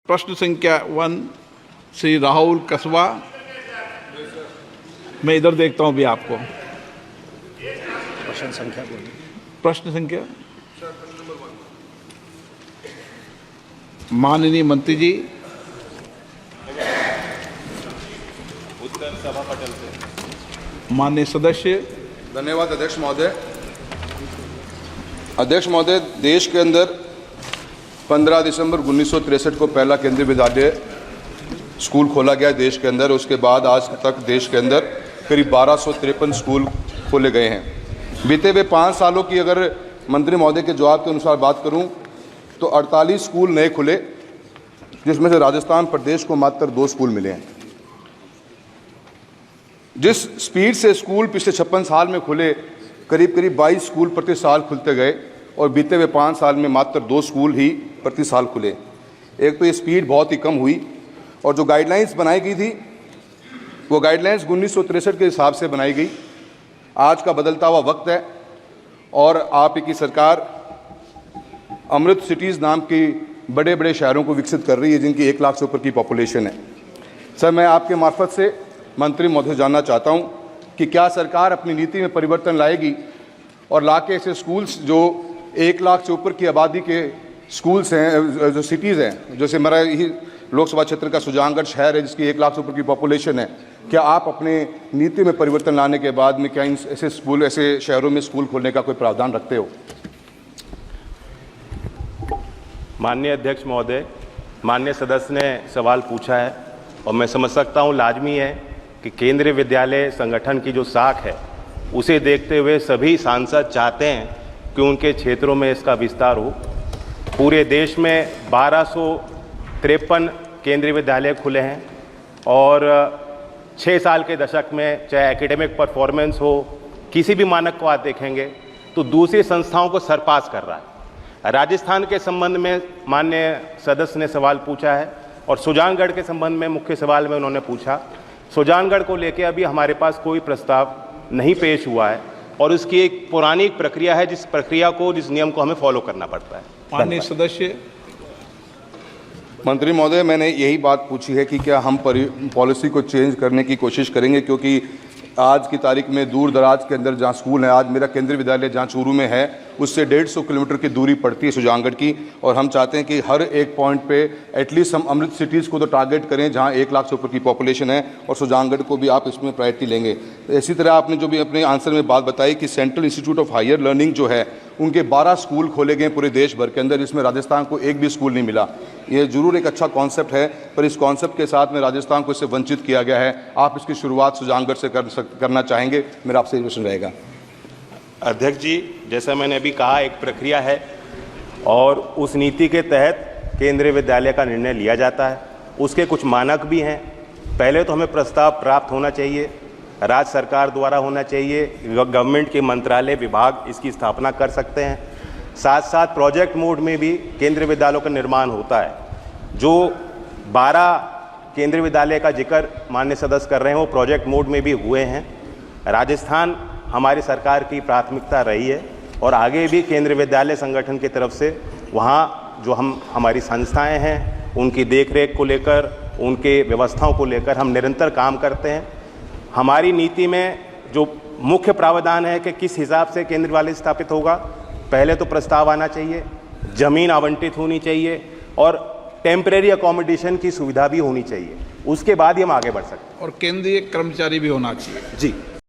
प्रश्न संख्या 1 श्री राहुल कसवा। मैं इधर देखता हूं भी आपको। प्रश्न संख्या माननीय मंत्री जी। उत्तर सभा पटल से। माननीय सदस्य। धन्यवाद अध्यक्ष महोदय। अध्यक्ष महोदय, देश के अंदर 15 दिसंबर 1963 को पहला केंद्रीय विद्यालय स्कूल खोला गया देश के अंदर। उसके बाद आज तक देश के अंदर करीब 1253 स्कूल खोले गए हैं। बीते हुए 5 सालों की अगर मंत्री महोदय के जवाब के अनुसार बात करूं तो 48 स्कूल नए खुले, जिसमें से राजस्थान प्रदेश को मात्र 2 स्कूल मिले हैं। जिस स्पीड से स्कूल पिछले 56 साल में खुले, करीब 22 स्कूल प्रति साल खुलते गए और बीते हुए 5 साल में मात्र 2 स्कूल ही प्रति साल खुले। एक तो ये स्पीड बहुत ही कम हुई, और जो गाइडलाइंस बनाई गई थी वो गाइडलाइंस 1963 के हिसाब से बनाई गई। आज का बदलता हुआ वक्त है और आप की सरकार अमृत सिटीज़ नाम की बड़े बड़े शहरों को विकसित कर रही है, जिनकी 1 लाख से ऊपर की पॉपुलेशन है। सर, मैं आपके मार्फत से मंत्री महोदय जानना चाहता हूं कि क्या सरकार अपनी नीति में परिवर्तन लाएगी और लाके ऐसे स्कूल्स जो 1 लाख से ऊपर की आबादी के स्कूल्स हैं, जो सिटीज़ हैं, जैसे मेरा ही लोकसभा क्षेत्र का सुजानगढ़ शहर है जिसकी 1 लाख से ऊपर की पॉपुलेशन है, क्या आप अपने नीति में परिवर्तन लाने के बाद में क्या इन ऐसे शहरों में स्कूल खोलने का कोई प्रावधान रखते हो? माननीय अध्यक्ष महोदय, माननीय सदस्य ने सवाल पूछा है और मैं समझ सकता हूँ लाजमी है कि केंद्रीय विद्यालय संगठन की जो साख है उसे देखते हुए सभी सांसद चाहते हैं कि उनके क्षेत्रों में इसका विस्तार हो। पूरे देश में 1253 केंद्रीय विद्यालय खुले हैं और 6 साल के दशक में चाहे एकेडमिक परफॉर्मेंस हो, किसी भी मानक को आप देखेंगे तो दूसरी संस्थाओं को सरपास कर रहा है। राजस्थान के संबंध में माननीय सदस्य ने सवाल पूछा है और सुजानगढ़ के संबंध में मुख्य सवाल में उन्होंने पूछा। सुजानगढ़ को लेकर अभी हमारे पास कोई प्रस्ताव नहीं पेश हुआ है और उसकी एक पुरानी प्रक्रिया है, जिस प्रक्रिया को, जिस नियम को हमें फॉलो करना पड़ता है। माननीय सदस्य। मंत्री महोदय, मैंने यही बात पूछी है कि क्या हम पॉलिसी को चेंज करने की कोशिश करेंगे, क्योंकि आज की तारीख में दूर दराज के अंदर जहाँ स्कूल है, आज मेरा केंद्रीय विद्यालय जहाँ चूरू में है उससे 150 किलोमीटर की दूरी पड़ती है सुजानगढ़ की, और हम चाहते हैं कि हर एक पॉइंट पे एटलीस्ट हम अमृत सिटीज़ को तो टारगेट करें जहाँ 1 लाख से ऊपर की पॉपुलेशन है, और सुजानगढ़ को भी आप इसमें प्रायोरिटी लेंगे। इसी तरह आपने जो भी अपने आंसर में बात बताई कि central institute of higher learning जो है उनके 12 स्कूल खोले गए पूरे देश भर के अंदर, इसमें राजस्थान को एक भी स्कूल नहीं मिला। ये जरूर एक अच्छा कॉन्सेप्ट है, पर इस कॉन्सेप्ट के साथ में राजस्थान को इससे वंचित किया गया है। आप इसकी शुरुआत सुजानगढ़ से करना चाहेंगे? मेरा आपसे ये प्रश्न रहेगा। अध्यक्ष जी, जैसा मैंने अभी कहा, एक प्रक्रिया है और उस नीति के तहत केंद्रीय विद्यालय का निर्णय लिया जाता है। उसके कुछ मानक भी हैं। पहले तो हमें प्रस्ताव प्राप्त होना चाहिए, राज्य सरकार द्वारा होना चाहिए, गवर्नमेंट के मंत्रालय विभाग इसकी स्थापना कर सकते हैं। साथ साथ प्रोजेक्ट मोड में भी केंद्रीय विद्यालयों का निर्माण होता है। जो 12 केंद्रीय विद्यालय का जिक्र माननीय सदस्य कर रहे हैं वो प्रोजेक्ट मोड में भी हुए हैं। राजस्थान हमारी सरकार की प्राथमिकता रही है और आगे भी केंद्रीय विद्यालय संगठन की तरफ से वहाँ जो हमारी संस्थाएं हैं उनकी देखरेख को लेकर, उनके व्यवस्थाओं को लेकर हम निरंतर काम करते हैं। हमारी नीति में जो मुख्य प्रावधान है कि किस हिसाब से केंद्रीय विद्यालय स्थापित होगा, पहले तो प्रस्ताव आना चाहिए, ज़मीन आवंटित होनी चाहिए और टेम्परेरी अकोमोडेशन की सुविधा भी होनी चाहिए। उसके बाद ही हम आगे बढ़ सकते हैं। और केंद्रीय कर्मचारी भी होना चाहिए। जी।